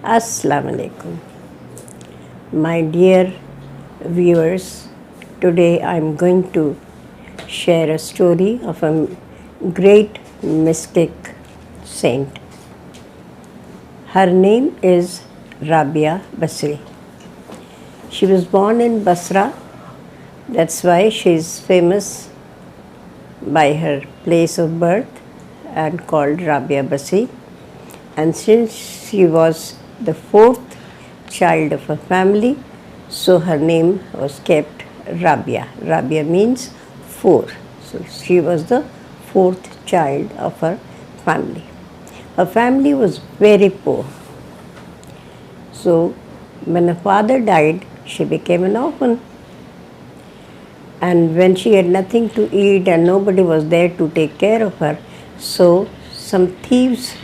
Assalamu alaikum. My dear viewers, today I am going to share a story of a great mystic saint. Her name is Rabia Basri. She was born in Basra, that's why she is famous by her place of birth and called Rabia Basri. And since she was the fourth child of a family, so her name was kept Rabia. Rabia means four. So she was the fourth child of her family. Her family was very poor. So when her father died, she became an orphan. And when she had nothing to eat and nobody was there to take care of her, so some thieves,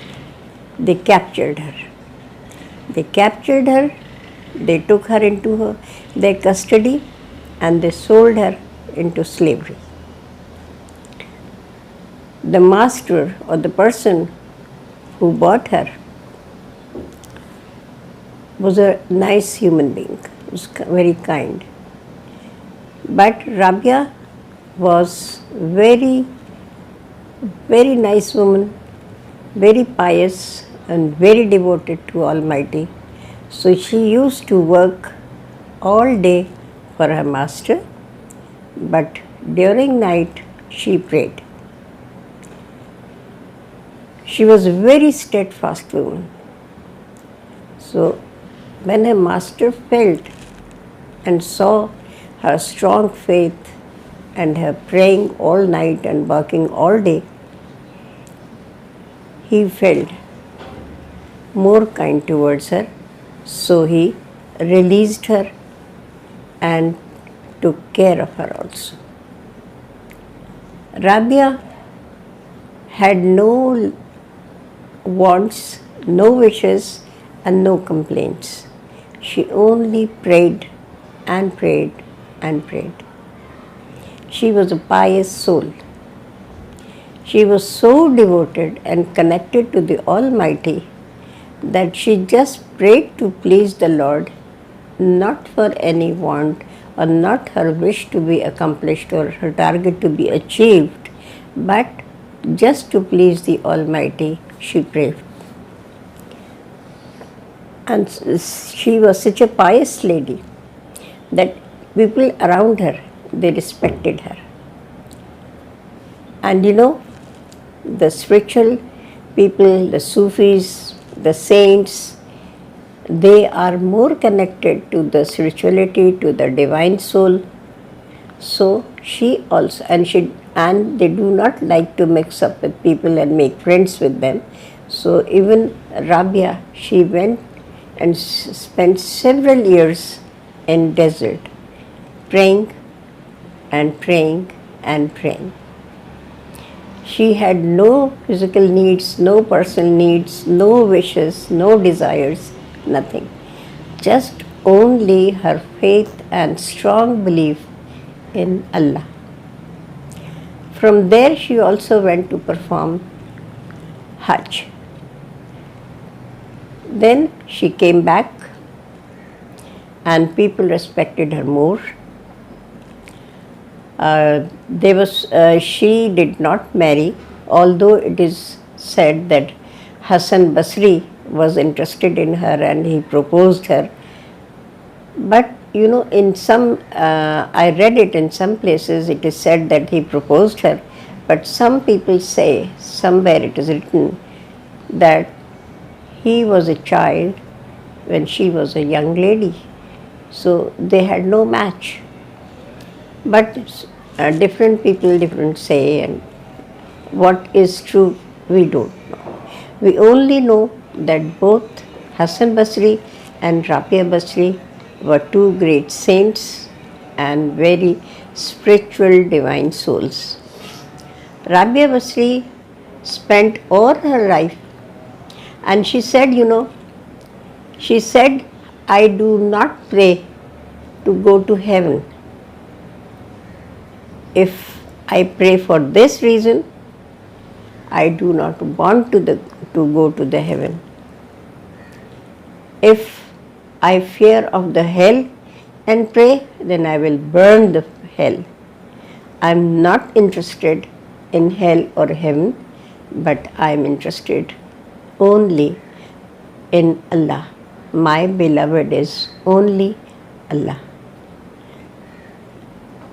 they captured her. They took her into their custody and they sold her into slavery. The master or the person who bought her was a nice human being, was very kind. But Rabia was very nice woman, very pious and very devoted to Almighty. So she used to work all day for her master, but during night she prayed. She was a very steadfast woman. So when her master felt and saw her strong faith and her praying all night and working all day, he felt more kind towards her, so he released her and took care of her also. Rabia had no wants, no wishes, and no complaints. She only prayed and prayed and prayed. She was a pious soul. She was so devoted and connected to the Almighty that she just prayed to please the Lord, not for any want or not her wish to be accomplished or her target to be achieved, but just to please the Almighty she prayed. And she was such a pious lady that people around her, they respected her. And the spiritual people, the Sufis, the saints, they are more connected to the spirituality, to the divine soul. So she also, and they do not like to mix up with people and make friends with them. So even Rabia, she went and spent several years in desert, praying and praying and praying. She had no physical needs, no personal needs, no wishes, no desires, nothing. Just only her faith and strong belief in Allah. From there she also went to perform Hajj. Then she came back and people respected her more. She did not marry, although it is said that Hassan Basri was interested in her and he proposed her. But in some, I read it in some places, it is said that he proposed her, but some people say, somewhere it is written, that he was a child when she was a young lady. So they had no match. But different people different say, and what is true we don't know. We only know that both Hassan Basri and Rabia Basri were two great saints and very spiritual divine souls. Rabia Basri spent all her life, and she said, I do not pray to go to heaven. If I pray for this reason, I do not want to go to the heaven. If I fear of the hell and pray, then I will burn the hell. I am not interested in hell or heaven, but I am interested only in Allah. My beloved is only Allah.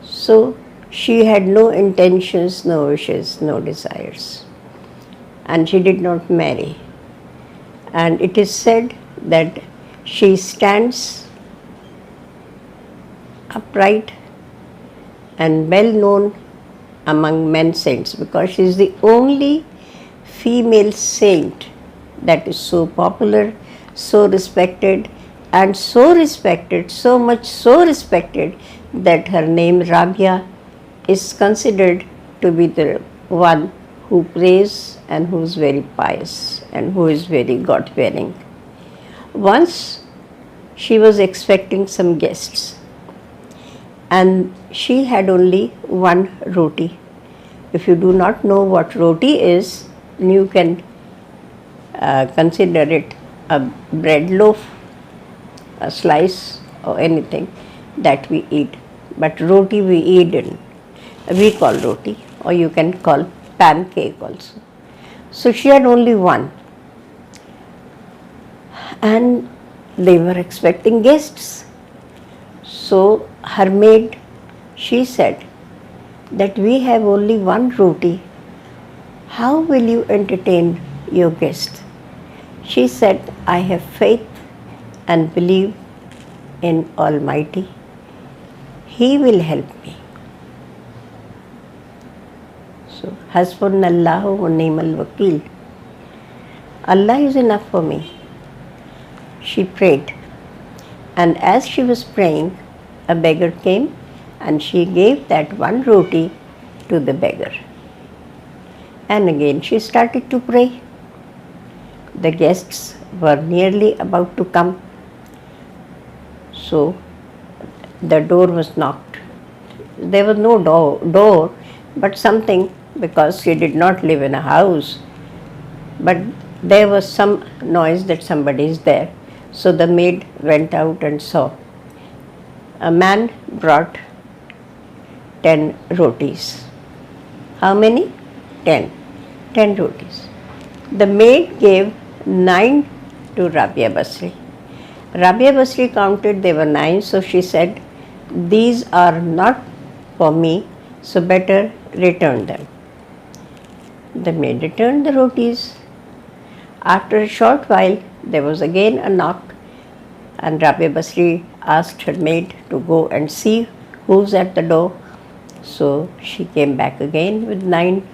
So she had no intentions, no wishes, no desires. And she did not marry. And it is said that she stands upright and well known among men saints because she is the only female saint that is so popular, so respected, and so much so respected that her name Rabia is considered to be the one who prays and who is very pious and who is very God-fearing. Once she was expecting some guests and she had only one roti. If you do not know what roti is, you can consider it a bread loaf, a slice or anything that we eat. But roti we call roti, or you can call pancake also. So she had only one. And they were expecting guests. So her maid, she said that we have only one roti. How will you entertain your guest? She said, I have faith and believe in Almighty. He will help me. So, Hasbunallahu wa ni'mal wakil. Allah is enough for me. She prayed. And as she was praying, a beggar came and she gave that one roti to the beggar. And again she started to pray. The guests were nearly about to come. So the door was knocked. There was no door, but something, because she did not live in a house. But there was some noise that somebody is there. So the maid went out and saw. A man brought 10 rotis. How many? 10. 10 rotis. The maid gave 9 to Rabia Basri. Rabia Basri counted, there were 9, so she said, these are not for me, so better return them. The maid returned the rotis. After a short while, there was again a knock, and Rabia Basri asked her maid to go and see who's at the door. So she came back again with 9,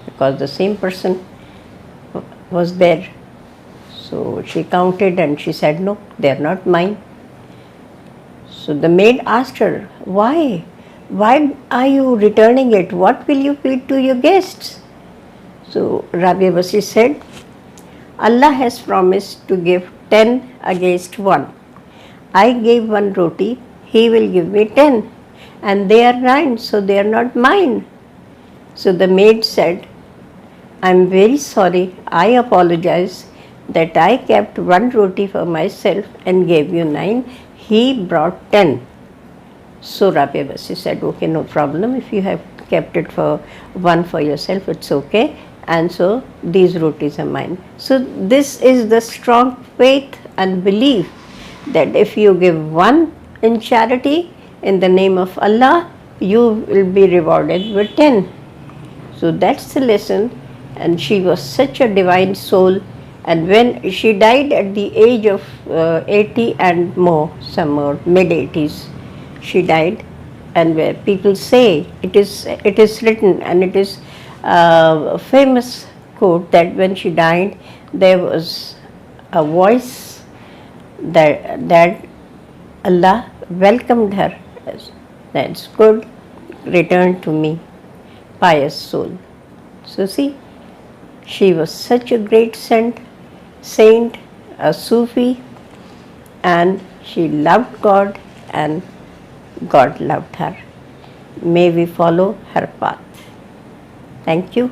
because the same person was there. So she counted and she said, no, they are not mine. So the maid asked her, why? Why are you returning it? What will you feed to your guests? So Rabia Basri said, Allah has promised to give 10 against 1. I gave 1 roti, He will give me 10. And they are 9, so they are not mine. So the maid said, I am very sorry, I apologize that I kept 1 roti for myself and gave you 9. He brought 10. So Rabia Basri said, okay, no problem. If you have kept it for 1 for yourself, it's okay. And so these rotis are mine. So this is the strong faith and belief that if you give 1 in charity in the name of Allah, you will be rewarded with 10. So that's the lesson. And she was such a divine soul. And when she died at the age of 80 and more, some more, mid-80s, she died. And where people say, it is written, and it is a famous quote, that when she died, there was a voice that Allah welcomed her. That's good, return to me, pious soul. So see, she was such a great saint, a Sufi, and she loved God and God loved her. May we follow her path. Thank you.